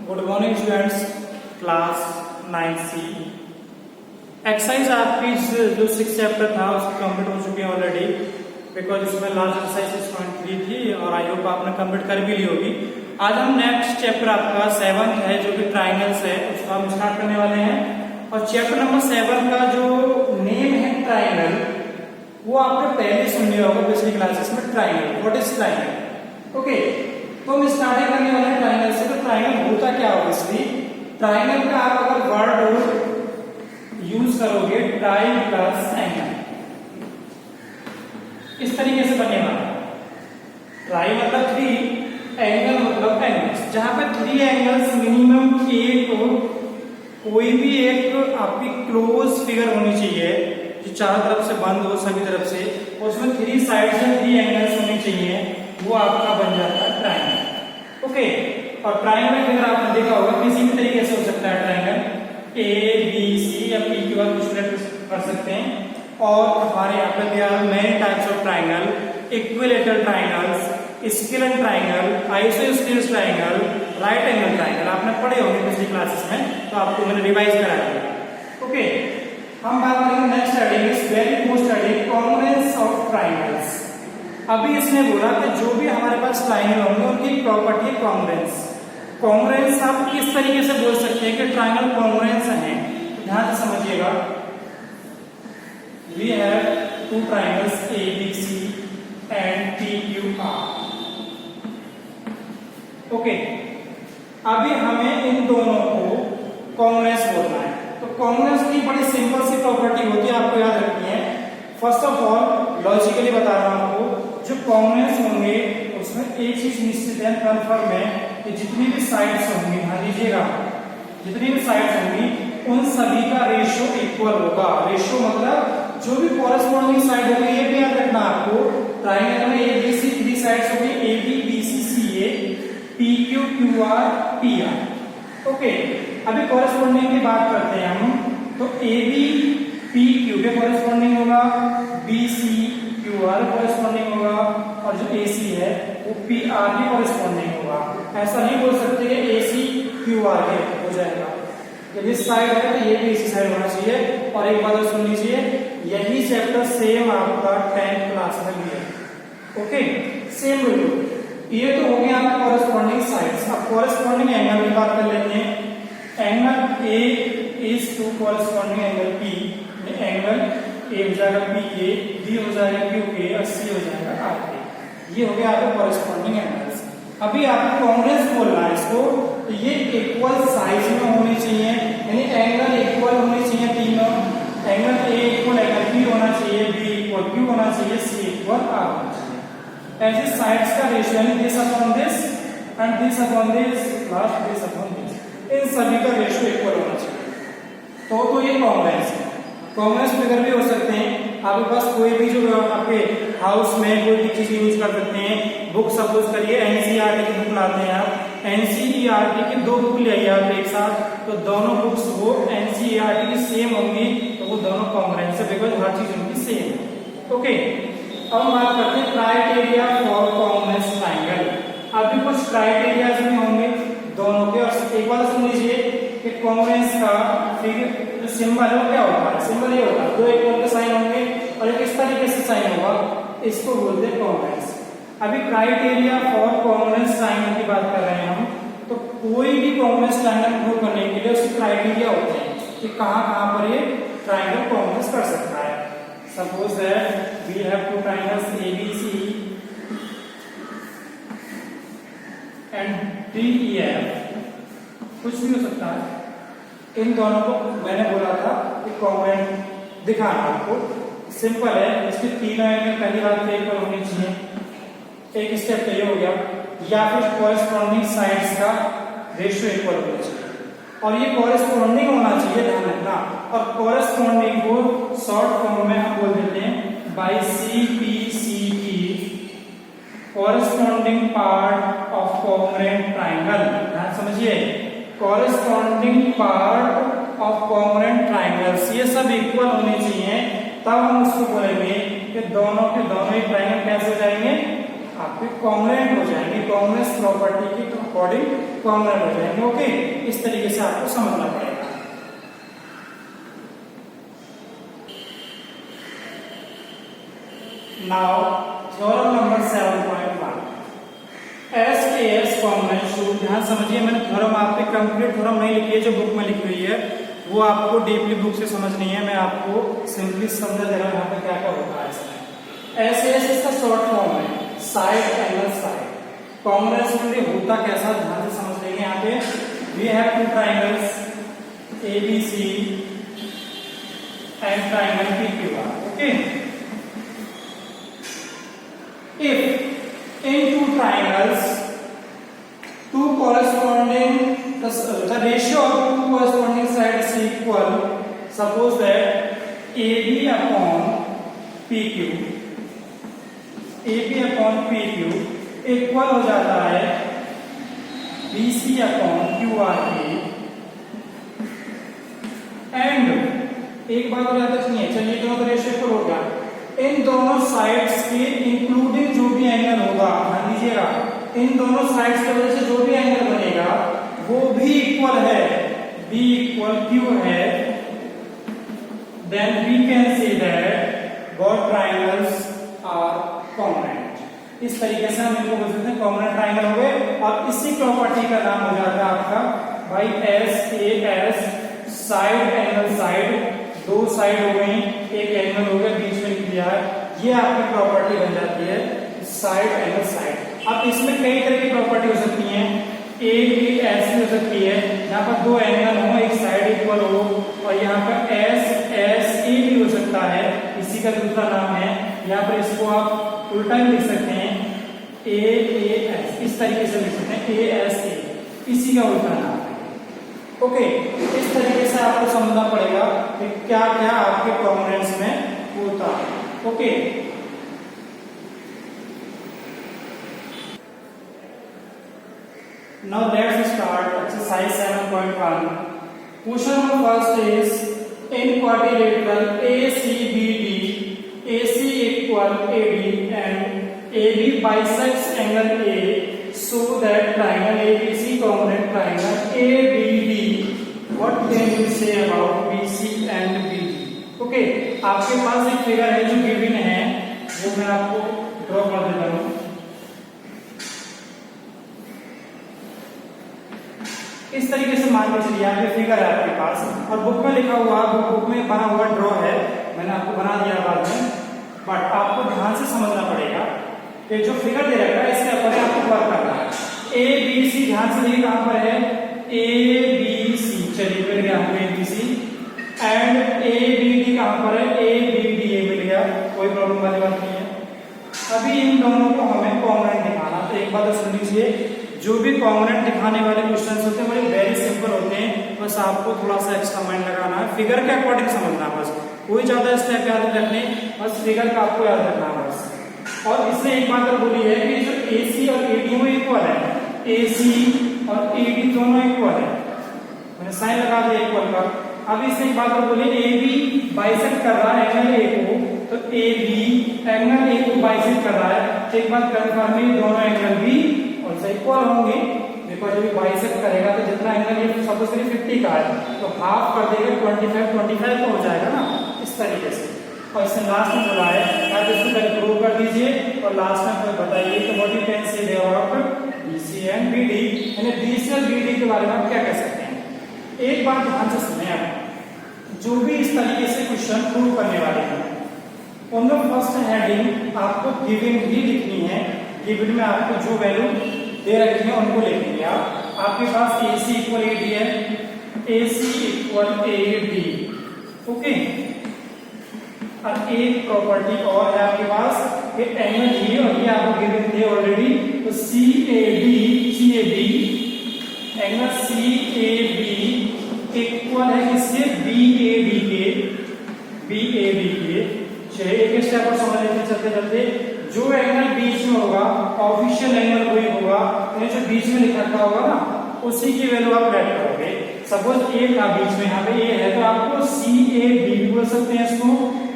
Good morning students, class 9C। Exercise आपकी जो 6 chapter था उसकी कंप्लीट हो चुकी है ऑलरेडी, बिकॉज इसमें लास्ट एक्सरसाइज 6.3 थी और आई होप आपने कंप्लीट कर भी ली होगी। आज हम नेक्स्ट चैप्टर आपका 7th है जो कि ट्राइंगल्स है, उसको हम स्टार्ट करने वाले हैं। और चैप्टर नंबर 7 का जो नेम है ट्राइंगल, वो आपने पहले सुन लिया होगा पिछली क्लासेस में। Triangle, what is triangle? Okay, तो हम स्टार्टिंग करने वाले हैं ट्राइंगल से। तो ट्राइंगल होता क्या ऑब्वियसली, ट्राइंगल का आप अगर वर्ड यूज करोगे ट्राई प्लस एंगल, इस तरीके से बनने वाला। ट्राई मतलब 3, एंगल मतलब एंगल्स, जहां पे 3 एंगल्स मिनिमम कोई भी एक आपकी क्लोज फिगर होनी चाहिए जो चारों तरफ से बंद हो सभी तरफ से, और उसमें 3 साइड से 3 एंगल्स होने चाहिए, वो आपका बन जाता है ट्राइंगल। ओके, और ट्राइंगल फिगर आपने देखा होगा किसी भी तरीके से हो सकता है ट्राइंगल, ए बी सी या पी क्यू आर कुछ कर सकते हैं। और हमारे यहाँ पे भी many types of triangle, equilateral triangles, scalene triangle, isosceles triangle, right angle triangle आपने पढ़े होंगे पिछली क्लासेस में, तो आपको मैंने रिवाइज करा दिया। ओके, हम बात करेंगे next study is very good study congruence of triangles. अभी इसने बोला कि जो भी हमारे पास ट्राइंगल होंगे उनकी प्रॉपर्टी है कॉन्ग्रुएंस। कॉन्ग्रुएंस आप इस तरीके से बोल सकते हैं कि ट्राइंगल कॉन्ग्रुएंस है। ध्यान से समझिएगा, we have 2 triangles ABC and PQR। Okay, अभी हमें इन दोनों को कॉन्ग्रुएंस बोलना है। तो कॉन्ग्रुएंस की बड़ी सिंपल सी प्रॉपर्टी होती है, आपको याद रखनी है। फर्स्ट ऑफ ऑल लॉजिकली बता रहा हूं आपको, जो कॉन्ग्रुएंस होंगे उसमें एक चीज निश्चित है, कन्फर्म है कि जितनी भी साइड्स होंगी, ध्यान दीजिएगा, जितनी भी साइड्स होंगी उन सभी का रेशियो इक्वल होगा। रेशियो मतलब जो भी कॉरेस्पॉन्डिंग साइड होगी, ये भी याद रखना आपको, ट्राइंगल में ए बी सी 3 साइड्स होगी, A B B C C A, P Q Q R P R. Okay, अभी कॉरेस्पॉन्डिंग की बात करते हैं हम, तो ए बी पी क्यू के कॉरेस्पॉन्डिंग होगा, B C Q R corresponding होगा, और जो ए सी है वो पी आर के कॉरेस्पॉन्डिंग होगा। ऐसा नहीं बोल सकते कि ए सी क्यू आर के हो जाएगा, यदि साइड है तो ये भी इसी साइड होना चाहिए। और एक बात और सुन लीजिए, यही चैप्टर सेम आपका 10th क्लास में भी है। ओके, सेम बिल्कुल। ये तो हो गया आपका कॉरेस्पॉन्डिंग साइड्स। अब कॉरेस्पॉन्डिंग एंगल की बात कर लेते हैं। Angle A is to corresponding angle P, angle A हो जाएगा पी के, बी हो जाएगा क्यू के, और सी हो जाएगा आर के। ये हो गया आपका कॉरेस्पॉन्डिंग एंगल्स। अभी आपको कॉन्ग्रुएंस बोलना है इसको, तो ये इक्वल साइज में होनी चाहिए, यानी एंगल इक्वल होने चाहिए तीनों। Angle A equal angle B होना चाहिए, बी इक्वल क्यू होना चाहिए, सी इक्वल आर होना चाहिए। ऐसे साइड्स का रेशियो यानी this upon this and this upon this plus this upon this, इन सभी का रेशियो इक्वल होना चाहिए। तो ये कॉन्ग्रुएंस है। कॉन्ग्रुएंस फिगर भी हो सकते हैं आपके पास, कोई भी जो आपके हाउस में कोई भी चीज यूज कर सकते हैं। बुक सपोज करिए एनसीईआरटी की बुक लाते हैं आप, एनसीईआरटी की 2 बुक ले आइए आप एक साथ, तो दोनों बुक्स वो एनसीईआरटी की सेम होंगी, तो वो दोनों कॉन्ग्रुएंस है, बिकॉज हर चीज उनकी सेम है। ओके, अब हम बात करते हैं क्राइटेरिया फॉर कॉन्ग्रुएंस ट्राइंगल। अभी कुछ क्राइटेरियाज भी होंगे दोनों के, और एक बात सुन लीजिए कि कॉन्ग्रुएंस का फिगर जो सिंबल है वो क्या होता है। सिंबल ये होता है, 2 इक्वल के साइन होंगे और एक इस तरीके से साइन होगा, इसको बोलते हैं कॉन्ग्रुएंस। अभी क्राइटेरिया फॉर कॉन्ग्रुएंस ट्राइंगल की बात कर रहे हैं हम, तो कोई भी कॉन्ग्रुएंस ट्राइंगल प्रूव करने के लिए उसके क्राइटेरिया होते हैं कि कहां पर ये ट्राइंगल कॉन्ग्रुएंस कर सकता है। Suppose that we have 2 triangles ABC and DEF, कुछ भी हो सकता है। इन दोनों को मैंने बोला था कि कॉन्ग्रुएंट दिखाना आपको सिंपल है। इसके तीनों एंगल पहली बात तो इक्वल होनी चाहिए, एक स्टेप तो ये हो गया, या फिर कॉरेस्पॉन्डिंग साइड्स का रेशियो इक्वल होना चाहिए, और ये कॉरेस्पॉन्डिंग होना चाहिए, ध्यान रखना। और कॉरेस्पॉन्डिंग को शॉर्ट फॉर्म में हम बोल देते हैं by CPCT, corresponding part of congruent triangle. ध्यान समझिए, corresponding part of congruent triangles, ये सब इक्वल होने चाहिए, तब हम उसको बोलेंगे कि दोनों के दोनों ही ट्राइंगल कैसे हो जाएंगे, आपके कॉन्ग्रुएंट हो जाएंगे, कॉन्ग्रुएंस प्रॉपर्टी के अकॉर्डिंग कॉन्ग्रुएंट हो जाएंगे। ओके, इस तरीके से आपको समझना पड़ेगा। Now theorem number 7.1 S congruent should. ध्यान समझिए, मैंने थ्योरम आप पे कंप्लीट थ्योरम नहीं लिखी है, जो बुक में लिखी हुई है वो आपको डीपली बुक से समझनी है। मैं आपको सिंपली समझा दे रहा हूं यहाँ पे क्या क्या होता है इसमें। एस इसका शॉर्ट फॉर्म है साइड एंगल साइड। कॉन्ग्रुएंस में होता कैसा, ध्यान से समझ लेंगे। यहाँ पे we have two triangles ABC and triangle PQR। Okay, if in two triangles two corresponding the ratio of two corresponding sides is equal, suppose that AB upon PQ equal हो जाता है BC अपॉन QRA एंड एक बात और याद रखनी है। चलिए दोनों का रेशियो इक्वल हो गया, इन दोनों साइड्स के इंक्लूडिंग जो भी एंगल होगा, ध्यान दीजिएगा, इन दोनों साइड्स की वजह से जो भी एंगल बनेगा वो भी इक्वल है, B इक्वल Q है, then we can say that both triangles are congruent. इस तरीके से हम इनको बोल सकते हैं कॉन्ग्रुएंट ट्रायंगल हो गए। और इसी प्रॉपर्टी का नाम हो जाता है आपका भाई SAS साइड एंगल साइड। दो साइड हो गई, एक एंगल हो गया, बीच में लिख दिया है, ये आपकी प्रॉपर्टी बन जाती है साइड एंगल साइड। अब इसमें कई तरह की प्रॉपर्टी हो सकती है, एक ऐसी हो सकती है यहाँ पर दो एंगल हो, एक साइड इक्वल हो, और यहाँ पर SSA भी हो सकता है, इसी का दूसरा नाम है। यहाँ पर इसको आप उल्टा भी लिख सकते हैं AAS, इस तरीके से लिख सकते हैं ASA, इसी का उल्टा नाम है। ओके, इस तरीके से आपको समझना पड़ेगा कि क्या क्या आपके कॉन्ग्रुएंस में होता है। Okay, now let's start exercise 7.1. Question number first is in quadrilateral ACBD, AC equal AD and AB bisects angle A, so that triangle ABC congruent triangle ABD. What can you say about BC and BD? Okay, आपके पास एक figure है जो given है, वो मैं आपको draw कर देता हूँ। इस तरीके से मान के चलिए आपके फिगर है आपके पास, और बुक में लिखा हुआ, बुक में बना हुआ ड्रॉ है, मैंने आपको बना दिया बाद में, बट आपको ध्यान से समझना पड़ेगा कि जो फिगर दे रखा है इसके ऊपर आपको वर्क करना है। ABC ध्यान से देखिए कहां पर है, ABC, चलिए मिल गया हमको ABC, एंड ABD कहां पर है, ABD मिल गया, कोई प्रॉब्लम वाली बात नहीं है। अभी इन दोनों को हमें कॉन्ग्रुएंट दिखाना, तो एक बात सुन लीजिए, जो भी कॉन्ग्रुएंट दिखाने वाले क्वेश्चंस होते हैं बड़े वेरी सिंपल होते हैं, बस आपको थोड़ा सा एक्स्ट्रा माइंड लगाना है, फिगर के अकॉर्डिंग समझना है बस, कोई ज्यादा स्टेप याद नहीं रखने, बस फिगर का आपको याद रखना है बस। और इससे एक बात और बोली है कि जो AC और AD वो इक्वल है, AC और AD दोनों इक्वल है, मैंने साइन लगा दिया इक्वल का। अब इससे एक बात और बोली, AB बाइसेक्ट कर रहा है एंगल A को, तो AB एंगल A को बाइसेक्ट कर रहा है, एक बात कंफर्म है दोनों एंगल भी इक्वल होंगे, बिकॉज जब बाइसेक्ट करेगा तो जितना एंगल ये सपोज करिए 50 का है, तो हाफ कर देगा 25 तो हो जाएगा ना, इस तरीके से। और इससे लास्ट में बोला है आप इसको पहले प्रूव कर दीजिए और लास्ट में फिर बताइए कि what you can say about BC and BD, यानी BC और BD के बारे में आप क्या कह सकते हैं। एक बात ध्यान से सुने आप, जो भी इस तरीके से क्वेश्चन प्रूव करने वाले हैं, उनमें फर्स्ट हेडिंग आपको गिवन ही लिखनी है, गिवन में आपको जो वैल्यू दे रखी है उनको लिखेंगे आप। आपके पास AC इक्वल AD है, AC इक्वल AD, ओके। अब एक प्रॉपर्टी और है आपके पास, ये एंगल ही और ये आपको गिवन थे ऑलरेडी, तो CAB एंगल CAB इक्वल है किसके, BAB के। चलिए एक स्टेप और समझ लेते चलते चलते, जो एंगल बीच में होगा ऑफिशियल एंगल वही होगा, जो बीच में लिखा रखा होगा ना उसी की वैल्यू आप लेट करोगे। सपोज A था बीच में, यहाँ पे A है तो आपको CAB भी बोल सकते हैं इसको,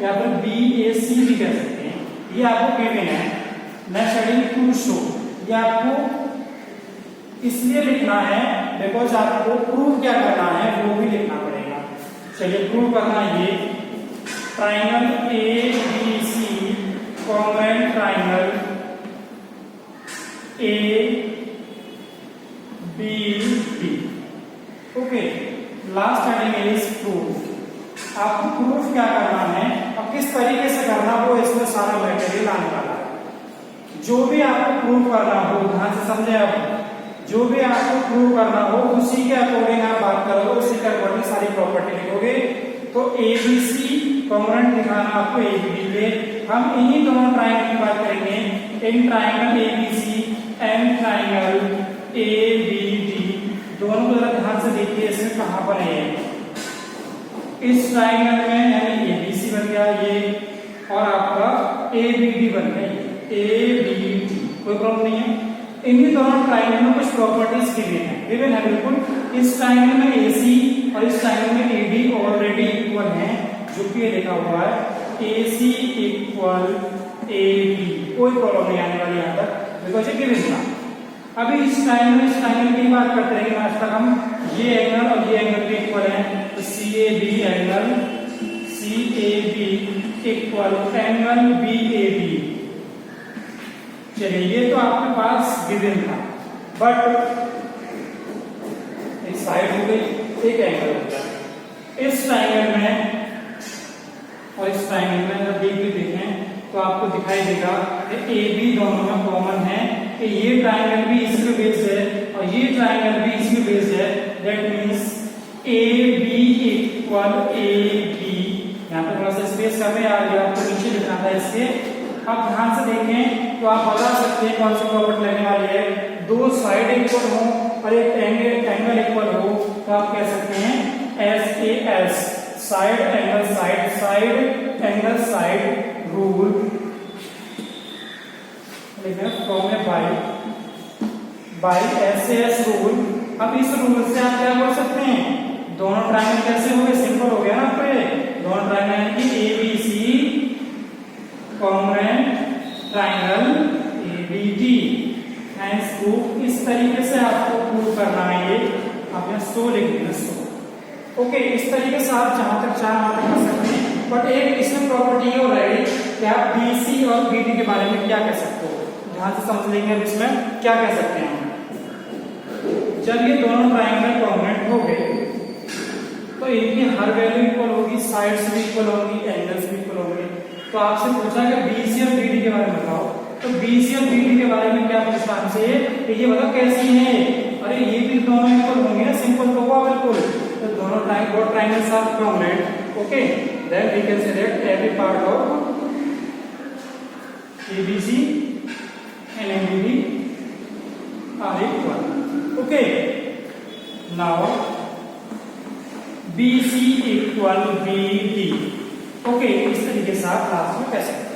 या फिर BAC भी कह सकते हैं, ये आपको गिवन है। नेक्स्ट हेडिंग टू शो, ये आपको इसलिए लिखना है बिकॉज आपको प्रूव क्या करना है वो भी लिखना पड़ेगा। चलिए प्रूव करना, ये triangle A B C congruent triangle A B D. Okay, last heading is proof. आपको प्रूफ क्या करना है और किस तरीके से करना वो इसमें सारा मटेरियल आने वाला है। जो भी आपको प्रूफ करना हो, ध्यान से समझे, आप जो भी आपको प्रूव करना हो उसी के अकॉर्डिंग आप बात करोगे, उसी के अकॉर्डिंग सारी प्रॉपर्टी लिखोगे। तो ए बी सी कॉन्ग्रुएंट दिखाना आपको ए बी डी पे। हम इन्हीं दोनों ट्राइंगल की बात करेंगे, in triangle A B C and triangle A B D. दोनों को जरा ध्यान से देखिए, इसमें कहां पर है। इस ट्राइंगल में यानी ए बी सी बन गया ये, और आपका ए बी डी बन गया, ए बी डी, कोई प्रॉब्लम नहीं है। इन्हीं दोनों ट्राइंगल में कुछ प्रॉपर्टीज गिवन है बिल्कुल। इस ट्राइंगल में AC और इस ट्राइंगल में AD ऑलरेडी इक्वल है, जो कि लिखा हुआ है AC इक्वल AD, कोई प्रॉब्लम नहीं आने वाली यहाँ तक बिकॉज ये गिवन था। अभी इस ट्राइंगल की बात करते हैं, आज तक हम ये एंगल और ये एंगल भी इक्वल है, तो CAB angle CAB equal angle BAB। चलिए, ये तो आपके पास गिवन था, बट एक साइड हो गई, एक एंगल हो गया। इस ट्राइंगल में और इस ट्राइंगल में अगर भी देखें तो आपको दिखाई देगा कि ए बी दोनों में कॉमन है कि ये ट्राइंगल भी इसी पे बेस्ड है और ये ट्राइंगल भी इसी पे बेस्ड है। That means A B equal A B. यहाँ पे थोड़ा सा स्पेस कम आ गया, आपको नीचे लिखना था इसके। आप ध्यान से देखें तो आप बता सकते हैं कौन सी प्रॉपर्टी लगने वाली है। दो साइड इक्वल हो और एक एंगल इक्वल हो तो आप कह सकते हैं SAS, side angle side, side angle side rule from by SAS rule. अब इस रूल से आप क्या बोल सकते हैं, दोनों ट्राइंगल कैसे हो गए, सिंपल हो गया ना। आपको दोनों ट्राइंगल यानी कि ABC congruent triangle ABD। Hence proof, इस तरीके से आपको प्रूव करना है। ये आप यहाँ 100 लिख देना, 100। ओके, इस तरीके से आप जहां तक चाहें वहां तक कर सकते हैं। बट एक इसमें प्रॉपर्टी ये हो रही है कि आप BC और BD के बारे में क्या कह सकते हो, ध्यान से समझ लेंगे। अब इसमें क्या कह सकते हैं हम, जब ये दोनों ट्राइंगल कॉन्ग्रुएंट हो गए तो इनकी हर वैल्यू इक्वल होगी, साइड्स भी इक्वल होंगी, एंगल्स भी इक्वल होंगे। तो आपसे पूछा कि BC और BD के बारे में बताओ, तो BC और BD के बारे में क्या पूछना हमसे कि ये बताओ कैसी है। अरे ये भी दोनों इक्वल होंगे ना, सिंपल तो हुआ बिल्कुल। तो दोनों triangles are congruent. Okay, then we can say that every part of ABC and ABD are equal. Okay, now BC equal BD। Okay, इस तरीके से आप क्लास में कह सकते हैं।